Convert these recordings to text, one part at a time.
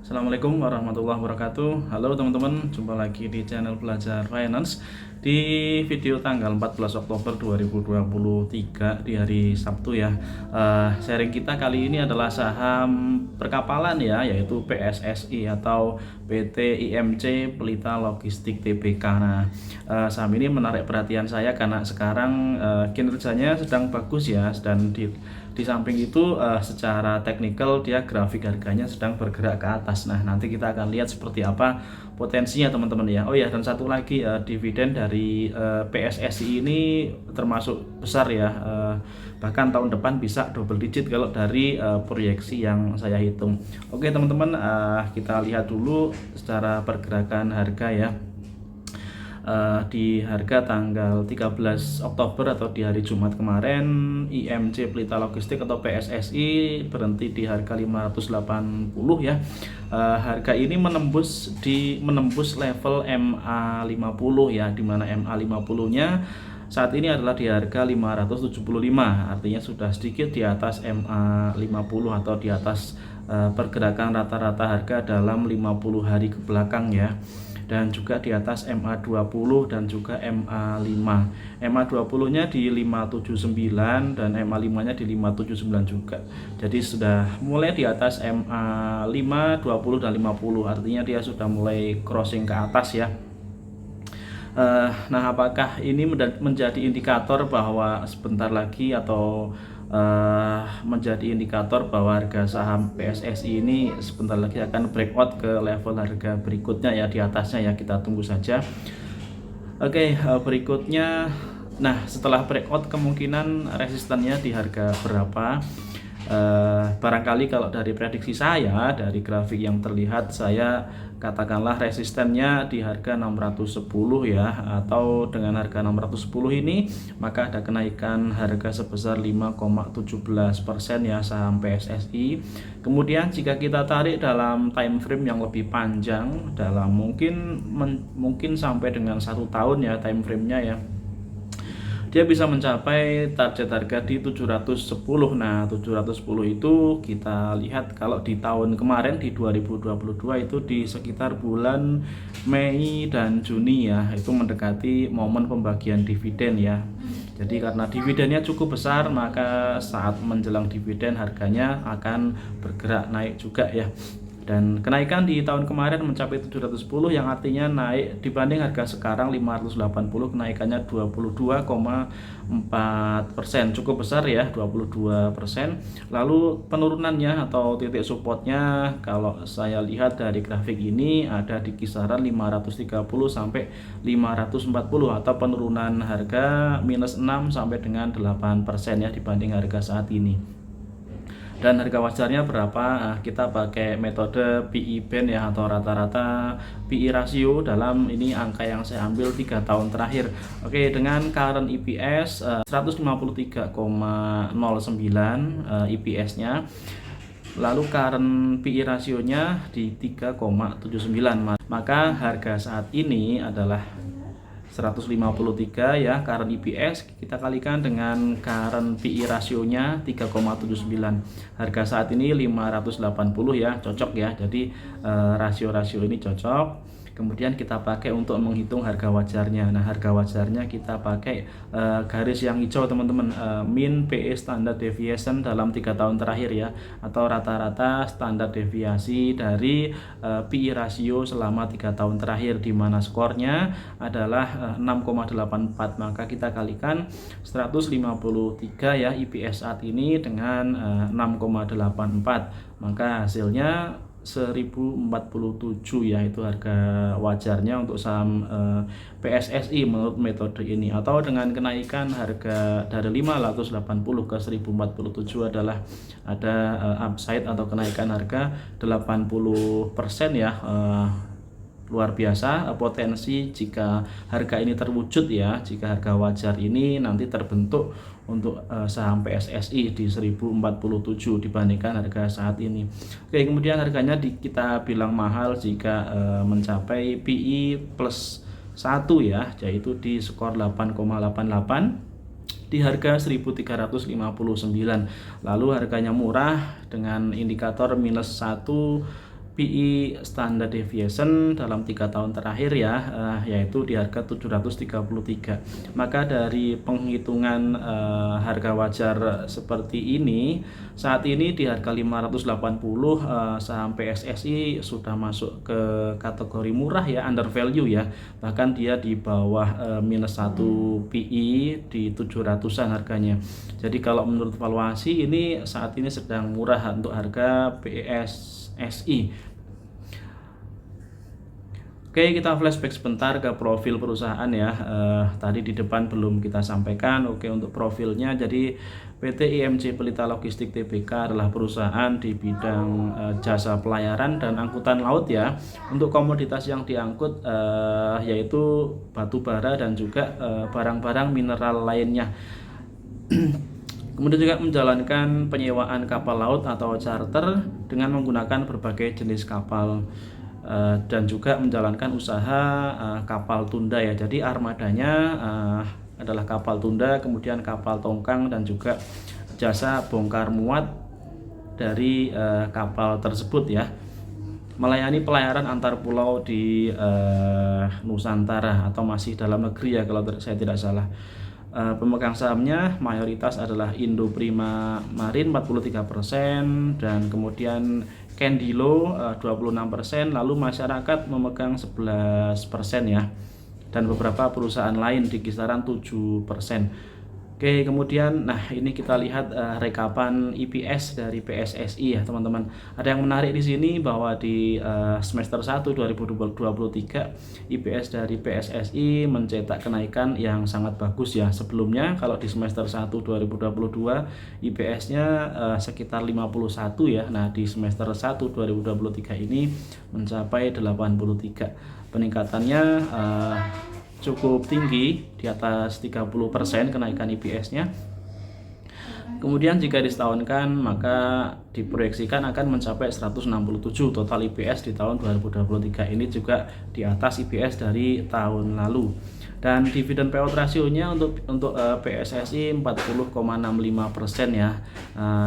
Assalamualaikum warahmatullahi wabarakatuh. Halo teman-teman, jumpa lagi di channel Belajar Finance. Di video tanggal 14 Oktober 2023 di hari Sabtu ya. Sharing kita kali ini adalah saham perkapalan ya, yaitu PSSI atau PT IMC Pelita Logistik Tbk. Nah, saham ini menarik perhatian saya karena sekarang kinerjanya sedang bagus ya, dan di samping itu secara teknikal dia grafik harganya sedang bergerak ke atas. Nah, nanti kita akan lihat seperti apa potensinya teman-teman ya. Oh ya, dan satu lagi dividen dari PSSI ini termasuk besar ya. Bahkan tahun depan bisa double digit kalau dari proyeksi yang saya hitung. Oke teman-teman, kita lihat dulu secara pergerakan harga ya. Di harga tanggal 13 Oktober atau di hari Jumat kemarin, IMC Pelita Logistik atau PSSI berhenti di harga 580 ya. Harga ini menembus level MA50 ya, di mana MA50-nya saat ini adalah di harga 575, artinya sudah sedikit di atas MA50 atau di atas pergerakan rata-rata harga dalam 50 hari ke belakang ya, dan juga di atas MA20 dan juga MA5. MA20-nya di 579 dan MA5-nya di 579 juga. Jadi sudah mulai di atas MA5, 20 dan 50, artinya dia sudah mulai crossing ke atas ya. Nah, apakah ini menjadi indikator bahwa sebentar lagi atau menjadi indikator bahwa harga saham PSSI ini sebentar lagi akan breakout ke level harga berikutnya ya, di atasnya ya, kita tunggu saja. Oke, berikutnya, nah setelah breakout kemungkinan resistennya di harga berapa? Barangkali kalau dari prediksi saya, dari grafik yang terlihat, saya katakanlah resistennya di harga 610 ya, atau dengan harga 610 ini maka ada kenaikan harga sebesar 5,17% ya saham PSSI. Kemudian jika kita tarik dalam time frame yang lebih panjang, dalam mungkin sampai dengan 1 tahun ya time frame-nya ya, dia bisa mencapai target harga di 710. Nah, 710 itu kita lihat kalau di tahun kemarin di 2022 itu di sekitar bulan Mei dan Juni ya, itu mendekati momen pembagian dividen ya. Jadi karena dividennya cukup besar, maka saat menjelang dividen harganya akan bergerak naik juga ya. Dan kenaikan di tahun kemarin mencapai 710, yang artinya naik dibanding harga sekarang 580, kenaikannya 22,4%, cukup besar ya, 22%. Lalu penurunannya atau titik supportnya kalau saya lihat dari grafik ini ada di kisaran 530 sampai 540, atau penurunan harga minus 6 sampai dengan 8% ya dibanding harga saat ini. Dan harga wajarnya berapa? Kita pakai metode PE band ya, atau rata-rata PE ratio. Dalam ini angka yang saya ambil 3 tahun terakhir. Oke, dengan current EPS 153,09 EPS-nya. Lalu current PE rasionya di 3,79. Maka harga saat ini adalah 153 ya, current EPS kita kalikan dengan current PE rasionya 3,79. Harga saat ini 580 ya, cocok ya. Jadi rasio-rasio ini cocok. Kemudian kita pakai untuk menghitung harga wajarnya. Nah, harga wajarnya kita pakai garis yang hijau teman-teman, mean PE standard deviation dalam 3 tahun terakhir ya, atau rata-rata standar deviasi dari PE rasio selama 3 tahun terakhir, di mana skornya adalah 6,84. Maka kita kalikan 153 ya EPS saat ini dengan 6,84, maka hasilnya 1047 ya, itu harga wajarnya untuk saham PSSI menurut metode ini. Atau dengan kenaikan harga dari 580 ke 1047 adalah ada upside atau kenaikan harga 80% ya. Luar biasa potensi jika harga ini terwujud ya, jika harga wajar ini nanti terbentuk untuk saham PSSI di 1047 dibandingkan harga saat ini. Oke, kemudian harganya kita bilang mahal jika mencapai PE plus 1 ya, yaitu di skor 8,88 di harga 1359. Lalu harganya murah dengan indikator minus 1 PE standard deviation dalam 3 tahun terakhir ya, yaitu di harga 733. Maka dari penghitungan harga wajar seperti ini, saat ini di harga 580, saham PSSI sudah masuk ke kategori murah ya, under value ya. Bahkan dia di bawah -1 PE di 700-an harganya. Jadi kalau menurut valuasi ini saat ini sedang murah untuk harga PSSI. Oke, kita flashback sebentar ke profil perusahaan ya. Tadi di depan belum kita sampaikan. Oke, untuk profilnya, jadi PT IMC Pelita Logistik Tbk adalah perusahaan di bidang jasa pelayaran dan angkutan laut ya. Untuk komoditas yang diangkut yaitu batu bara dan juga barang-barang mineral lainnya. Kemudian juga menjalankan penyewaan kapal laut atau charter dengan menggunakan berbagai jenis kapal. Dan juga menjalankan usaha kapal tunda ya. Jadi armadanya adalah kapal tunda, kemudian kapal tongkang dan juga jasa bongkar muat dari kapal tersebut ya. Melayani pelayaran antar pulau di Nusantara atau masih dalam negeri ya kalau saya tidak salah. Pemegang sahamnya mayoritas adalah Indo Prima Marine 43% dan kemudian Kendilo 26%, lalu masyarakat memegang 11% ya, dan beberapa perusahaan lain di kisaran 7%. Oke, kemudian nah ini kita lihat rekapan EPS dari PSSI ya teman-teman. Ada yang menarik di sini bahwa di semester 1 2023 EPS dari PSSI mencetak kenaikan yang sangat bagus ya. Sebelumnya kalau di semester 1 2022 EPS-nya sekitar 51 ya. Nah, di semester 1 2023 ini mencapai 83. Peningkatannya cukup tinggi, di atas 30% kenaikan EPS-nya. Kemudian jika disetahunkan maka diproyeksikan akan mencapai 167 total EPS di tahun 2023. Ini juga di atas EPS dari tahun lalu. Dan dividen payout rasionya untuk PSSI 40,65% ya.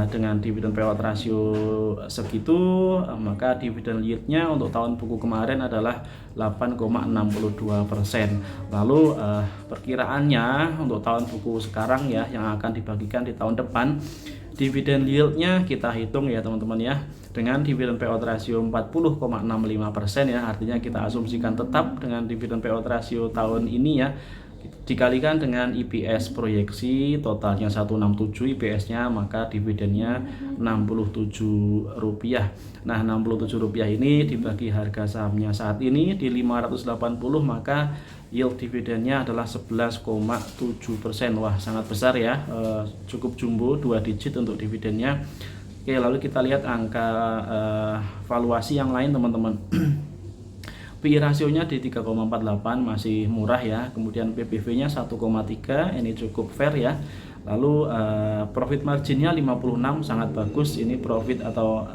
Dengan dividen payout rasio segitu, maka dividen yield-nya untuk tahun buku kemarin adalah 8,62%. Lalu perkiraannya untuk tahun buku sekarang ya, yang akan dibagikan di tahun depan, dividen yield-nya kita hitung ya teman-teman ya, dengan dividen payout ratio 40,65% ya. Artinya kita asumsikan tetap dengan dividen payout ratio tahun ini ya, dikalikan dengan EPS proyeksi totalnya 167 EPS-nya, maka dividennya Rp67. Nah, Rp67 ini dibagi harga sahamnya saat ini di 580, maka yield dividennya adalah 11,7%. Wah, sangat besar ya, cukup jumbo, 2 digit untuk dividennya. Oke, lalu kita lihat angka valuasi yang lain teman-teman. PI rasionya di 3,48 masih murah ya. Kemudian PBV-nya 1,3, ini cukup fair ya. Lalu profit marginnya 56, sangat bagus. Ini profit atau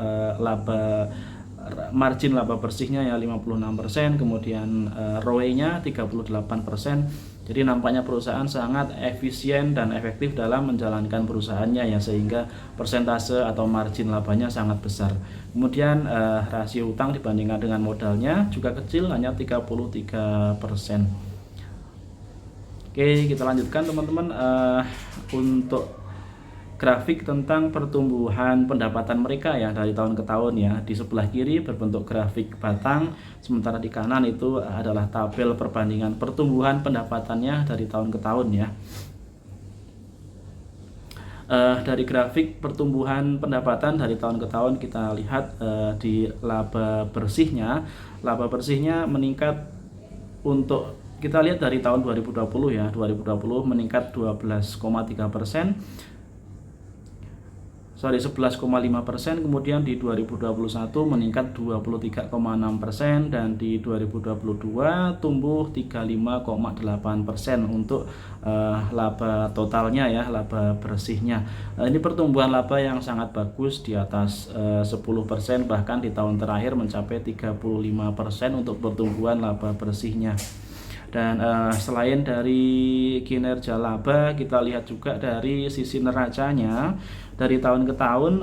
margin laba bersihnya ya 56%. Kemudian ROE-nya 38%. Jadi nampaknya perusahaan sangat efisien dan efektif dalam menjalankan perusahaannya ya, sehingga persentase atau margin labanya sangat besar. Kemudian rasio utang dibandingkan dengan modalnya juga kecil, hanya 33%. Oke, kita lanjutkan teman-teman untuk grafik tentang pertumbuhan pendapatan mereka ya dari tahun ke tahun ya. Di sebelah kiri berbentuk grafik batang, sementara di kanan itu adalah tabel perbandingan pertumbuhan pendapatannya dari tahun ke tahun ya. Dari grafik pertumbuhan pendapatan dari tahun ke tahun kita lihat di laba bersihnya meningkat. Untuk kita lihat dari tahun 2020 ya, 2020 meningkat 11,5%, kemudian di 2021 meningkat 23,6% dan di 2022 tumbuh 35,8% untuk laba totalnya ya, laba bersihnya. Ini pertumbuhan laba yang sangat bagus, di atas 10%, bahkan di tahun terakhir mencapai 35% untuk pertumbuhan laba bersihnya. Dan selain dari kinerja laba, kita lihat juga dari sisi neracanya dari tahun ke tahun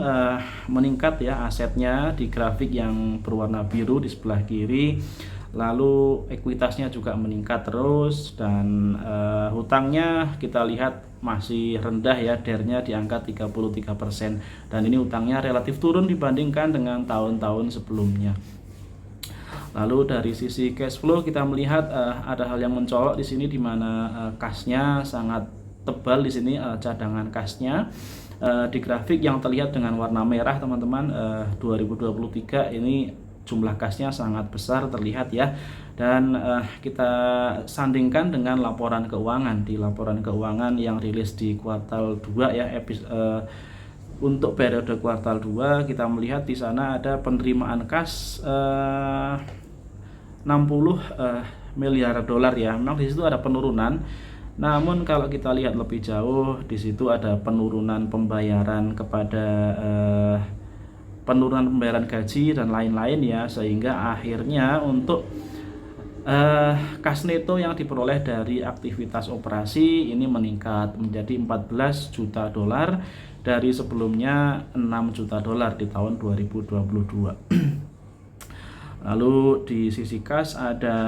meningkat ya asetnya di grafik yang berwarna biru di sebelah kiri. Lalu ekuitasnya juga meningkat terus, dan hutangnya kita lihat masih rendah ya, DER-nya di angka 33%, dan ini hutangnya relatif turun dibandingkan dengan tahun-tahun sebelumnya. Lalu dari sisi cash flow kita melihat ada hal yang mencolok di sini, di mana kasnya sangat tebal di sini, cadangan kasnya di grafik yang terlihat dengan warna merah teman-teman. 2023 ini jumlah kasnya sangat besar terlihat ya. Dan kita sandingkan dengan laporan keuangan. Di laporan keuangan yang rilis di kuartal 2 ya, untuk periode kuartal 2 kita melihat di sana ada penerimaan kas 60 miliar dolar ya. Memang di situ ada penurunan. Namun kalau kita lihat lebih jauh, di situ ada penurunan pembayaran kepada penurunan pembayaran gaji dan lain-lain ya, sehingga akhirnya untuk kas neto yang diperoleh dari aktivitas operasi ini meningkat menjadi 14 juta dolar dari sebelumnya 6 juta dolar di tahun 2022. Lalu di sisi kas ada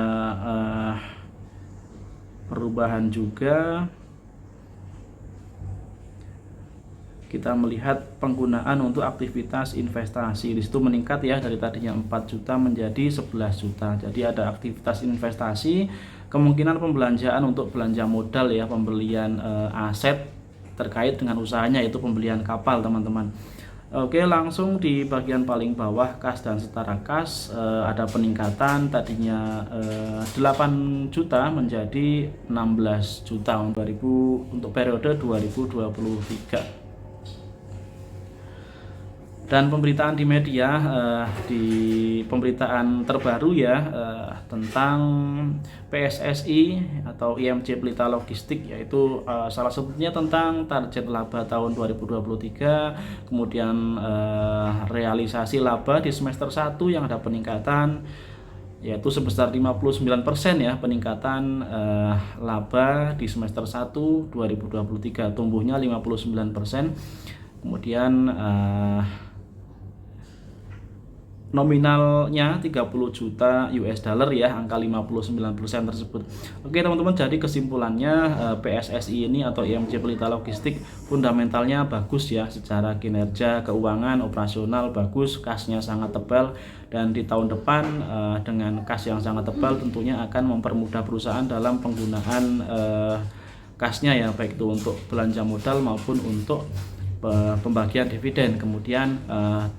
perubahan juga. Kita melihat penggunaan untuk aktivitas investasi di situ meningkat ya, dari tadinya 4 juta menjadi 11 juta. Jadi ada aktivitas investasi, kemungkinan pembelanjaan untuk belanja modal ya, pembelian aset terkait dengan usahanya, yaitu pembelian kapal teman-teman. Oke, langsung di bagian paling bawah kas dan setara kas ada peningkatan, tadinya 8 juta menjadi 16 juta untuk periode 2023. Dan pemberitaan di media, di pemberitaan terbaru ya, tentang PSSI atau IMC Pelita Logistik, yaitu salah satunya tentang target laba tahun 2023, kemudian realisasi laba di semester 1 yang ada peningkatan, yaitu sebesar 59% ya, peningkatan laba di semester 1 2023, tumbuhnya 59%. Kemudian nominalnya 30 juta US dollar ya, angka 59% tersebut. Oke teman-teman, jadi kesimpulannya PSSI ini atau IMC Pelita Logistik fundamentalnya bagus ya, secara kinerja keuangan operasional bagus, kasnya sangat tebal, dan di tahun depan dengan kas yang sangat tebal tentunya akan mempermudah perusahaan dalam penggunaan kasnya ya, baik itu untuk belanja modal maupun untuk pembagian dividen. Kemudian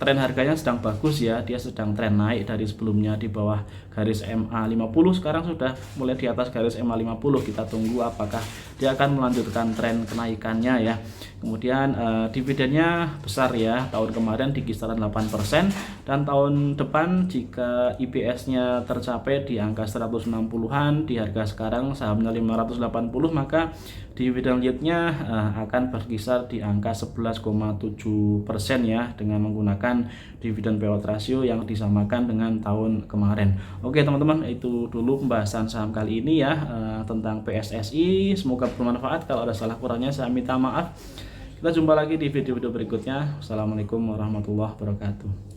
tren harganya sedang bagus ya, dia sedang tren naik dari sebelumnya di bawah garis MA50, sekarang sudah mulai di atas garis MA50. Kita tunggu apakah dia akan melanjutkan tren kenaikannya ya. Kemudian dividennya besar ya, tahun kemarin di kisaran 8%, dan tahun depan jika IPS-nya tercapai di angka 160-an, di harga sekarang sahamnya 580, maka dividen yield-nya akan berkisar di angka 11,7% ya, dengan menggunakan dividen payout ratio yang disamakan dengan tahun kemarin. Oke teman-teman, itu dulu pembahasan saham kali ini ya, tentang PSSI. Semoga bermanfaat. Kalau ada salah kurangnya saya minta maaf. Kita jumpa lagi di video-video berikutnya. Assalamualaikum warahmatullahi wabarakatuh.